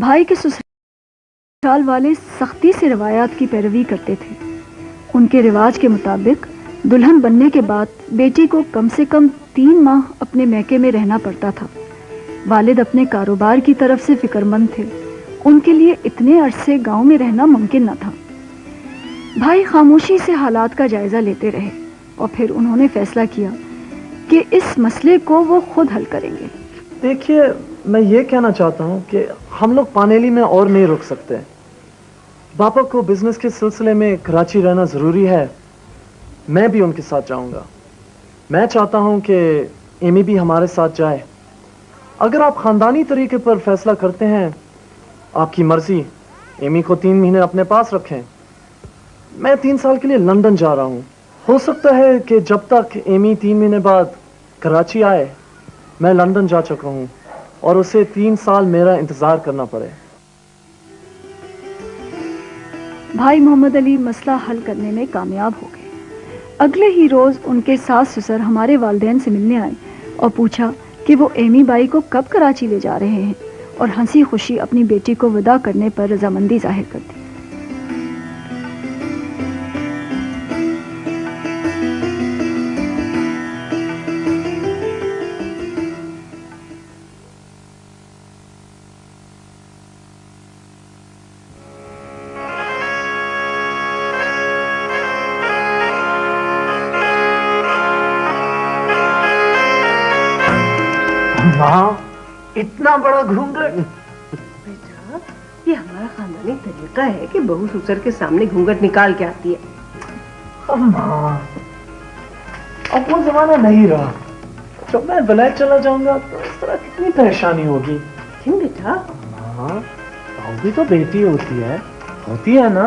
भाई के ससुराल वाले सख्ती से रवायात की पैरवी करते थे। उनके रिवाज के मुताबिक दुल्हन बनने के बाद बेटी को कम से कम 3 माह अपने मैके में रहना पड़ता था। वालिद अपने कारोबार की तरफ से फिक्रमंद थे। उनके लिए इतने अरसे गांव में रहना मुमकिन न था। भाई खामोशी से हालात का जायजा लेते रहे और फिर उन्होंने फैसला किया कि इस मसले को वो खुद हल करेंगे। देखिए, मैं ये कहना चाहता हूँ कि हम लोग पानेली में और नहीं रुक सकते। पापा को बिजनेस के सिलसिले में कराची रहना ज़रूरी है। मैं भी उनके साथ जाऊँगा। मैं चाहता हूँ कि एमी भी हमारे साथ जाए। अगर आप ख़ानदानी तरीके पर फैसला करते हैं, आपकी मर्ज़ी। एमी को 3 महीने अपने पास रखें। मैं 3 साल के लिए लंदन जा रहा हूँ। हो सकता है कि जब तक एमी 3 महीने बाद कराची आए, मैं लंदन जा चुका हूँ और उसे 3 साल मेरा इंतज़ार करना पड़े। भाई मोहम्मद अली मसला हल करने में कामयाब हो गए। अगले ही रोज़ उनके सास ससुर हमारे वालिदैन से मिलने आए और पूछा कि वो एमी बाई को कब कराची ले जा रहे हैं, और हंसी खुशी अपनी बेटी को विदा करने पर रजामंदी जाहिर कर दी। माँ, इतना बड़ा घूंघट। बेटा, ये हमारा खानदानी तरीका है कि बहू ससुर के सामने घूंघट निकाल के आती है। माँ, अब वो जमाना नहीं रहा। जब मैं विलायत चला जाऊंगा तो इस तरह कितनी परेशानी होगी। क्यों बेटा? माँ, बहू भी तो बेटी होती है ना?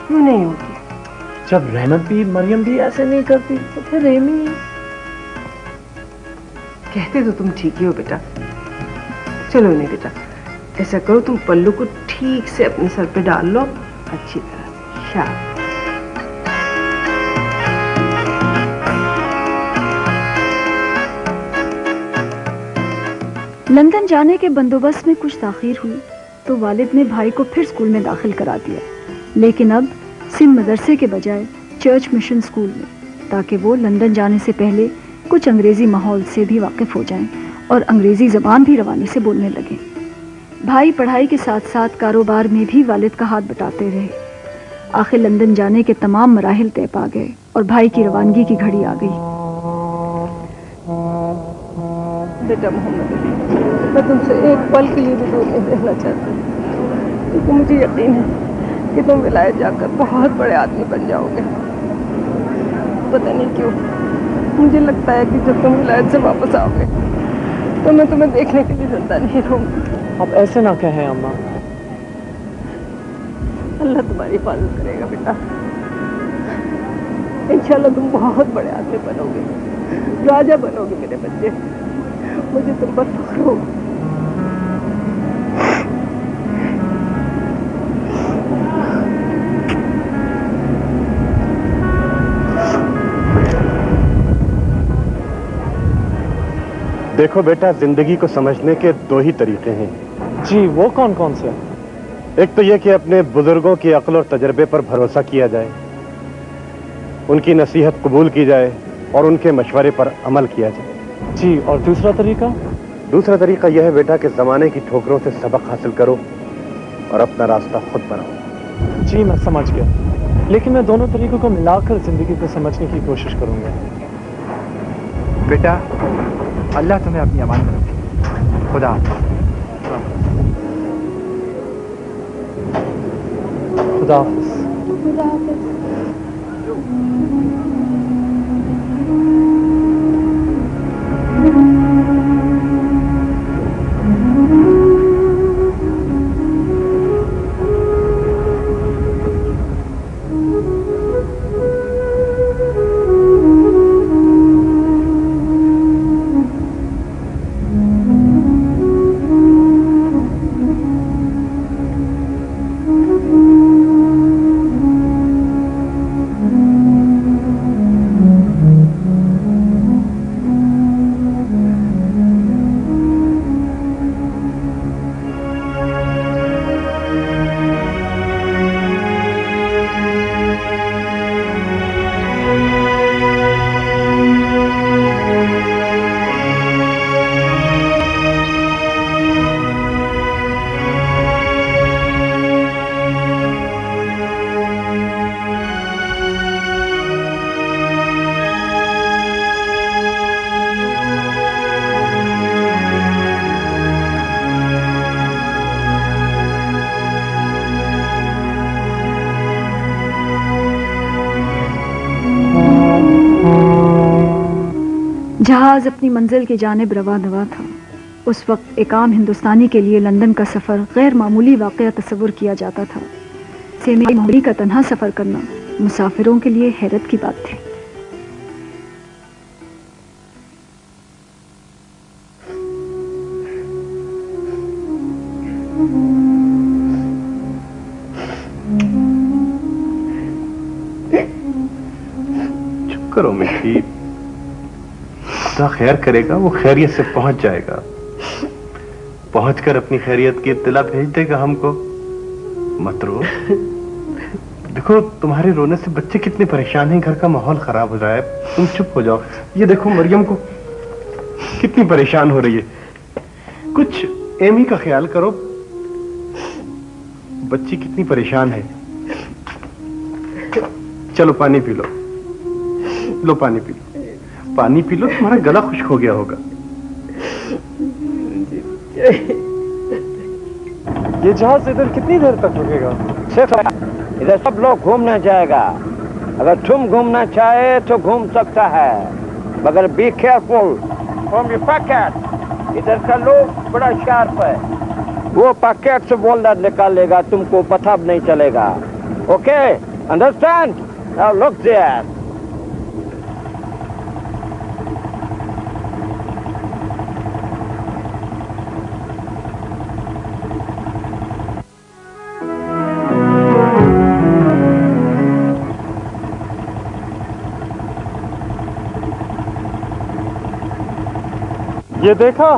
क्यों नहीं होती? जब रहमत भी मरियम भी ऐसे नहीं करती तो फिर एमी। कहते तो तुम ठीक ही हो बेटा। चलो नहीं बेटा, ऐसा करो, तुम पल्लू को ठीक से अपने सर पे डाल लो अच्छी तरह से। शाबाश। लंदन जाने के बंदोबस्त में कुछ ताखीर हुई तो वालिद ने भाई को फिर स्कूल में दाखिल करा दिया, लेकिन अब सिंध मदरसे के बजाय चर्च मिशन स्कूल में, ताकि वो लंदन जाने से पहले कुछ अंग्रेज़ी माहौल से भी वाकिफ़ हो जाएं और अंग्रेज़ी ज़बान भी रवानी से बोलने लगें। भाई पढ़ाई के साथ साथ कारोबार में भी वालिद का हाथ बटाते रहे। आखिर लंदन जाने के तमाम मराहिल तय पा गए और भाई की रवानगी की घड़ी आ गई। बेटा मोहम्मद अली, मैं तुमसे एक पल के लिए भी दूर नहीं रहना चाहती, क्योंकि मुझे यकीन है कि तुम विलायत जाकर बहुत बड़े आदमी बन जाओगे। पता नहीं क्यों मुझे लगता है कि जब तुम विलायत से वापस आओगे तो मैं तुम्हें देखने के लिए जिंदा नहीं रहूंगी। आप ऐसे ना कहें अम्मा। अल्लाह तुम्हारी हिफाजत करेगा बेटा। इंशाल्लाह तुम बहुत बड़े आदमी बनोगे, राजा बनोगे मेरे बच्चे। मुझे तुम पर फख्र होगा। देखो बेटा, जिंदगी को समझने के 2 ही तरीके हैं। जी, वो कौन कौन से? एक तो यह कि अपने बुजुर्गों की अक्ल और तजर्बे पर भरोसा किया जाए, उनकी नसीहत कबूल की जाए और उनके मशवरे पर अमल किया जाए। जी, और दूसरा तरीका? दूसरा तरीका यह है बेटा कि जमाने की ठोकरों से सबक हासिल करो और अपना रास्ता खुद बनाओ। जी, मैं समझ गया, लेकिन मैं दोनों तरीकों को मिलाकर जिंदगी को समझने की कोशिश करूंगा। बेटा, अल्लाह तुम्हें अपनी अमान में रखे। खुदा खुदा हाफिज। खुदा हाफिज। जहाज अपनी मंजिल की जानिब रवा दवा था। उस वक्त एक आम हिंदुस्तानी के लिए लंदन का सफ़र गैर मामूली वाक़या तस्वुर किया जाता था। सेमी मामूली का तन्हा सफ़र करना मुसाफिरों के लिए हैरत की बात थी। चुप करो मिठी, खुदा खैर करेगा, वो खैरियत से पहुंच जाएगा। पहुंचकर अपनी खैरियत की इत्तला भेज देगा हमको। मत रो। देखो तुम्हारे रोने से बच्चे कितने परेशान हैं, घर का माहौल खराब हो रहा है। तुम चुप हो जाओ। ये देखो मरियम को कितनी परेशान हो रही है। कुछ एमी का ख्याल करो, बच्ची कितनी परेशान है। चलो पानी पी लो, लो पानी पी लो, पानी पी लो, तुम्हारा गला खुश्क हो गया होगा। ये जहाज इधर कितनी देर तक रुकेगा? इधर सब लोग घूमने जाएगा। अगर तुम घूमना चाहे तो घूम सकता है, मगर be careful from your packet. इधर का लोग बड़ा शार्प है, वो पैकेट से बोल्डर निकालेगा, तुमको पता भी नहीं चलेगा। Okay, understand? Now look there. ये देखा,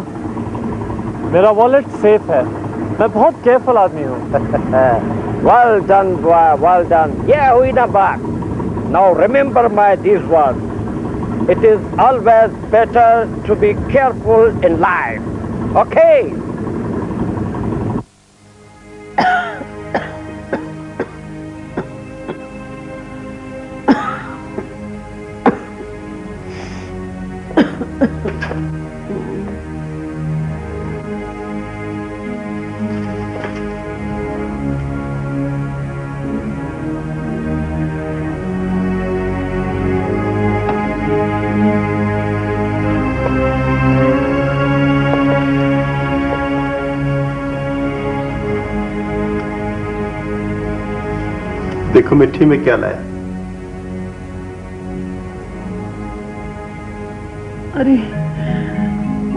मेरा वॉलेट सेफ है। मैं बहुत केयरफुल आदमी हूँ। Well done, boy, well done. Yeah, हुई ना बात। Now remember these words. It is always better to be careful in life. Okay? देखो मिट्टी में क्या लाया। अरे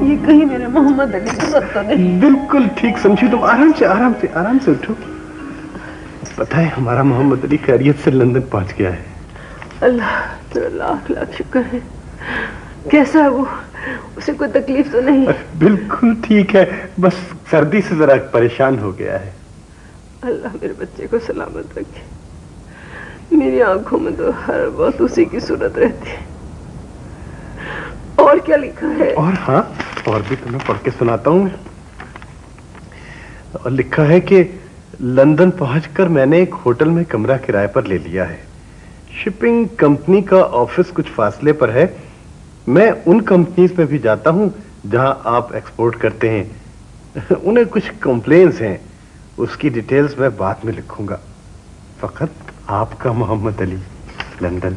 ये कहीं मेरे मोहम्मद अली को सत तो नहीं? बिल्कुल ठीक समझी तुम। आराम से आराम से आराम से उठो। पता है हमारा मोहम्मद अली खैरियत से लंदन पहुंच गया है। अल्लाह तेरा लाख लाख शुक्र है। कैसा है वो? उसे कोई तकलीफ तो नहीं? बिल्कुल ठीक है, बस सर्दी से जरा परेशान हो गया है। अल्लाह मेरे बच्चे को सलामत रखे। मेरी आंखों में तो हर वक्त उसी की सूरत रहती है। और क्या लिखा है? और हाँ, और भी तुम्हें पढ़ के सुनाता हूँ। और लिखा है कि लंदन पहुंचकर मैंने एक होटल में कमरा किराए पर ले लिया है। शिपिंग कंपनी का ऑफिस कुछ फासले पर है। मैं उन कंपनीज में भी जाता हूं जहां आप एक्सपोर्ट करते हैं। उन्हें कुछ कंप्लेंट्स हैं, उसकी डिटेल्स मैं बाद में लिखूंगा। फकत आपका मोहम्मद अली, लंदन।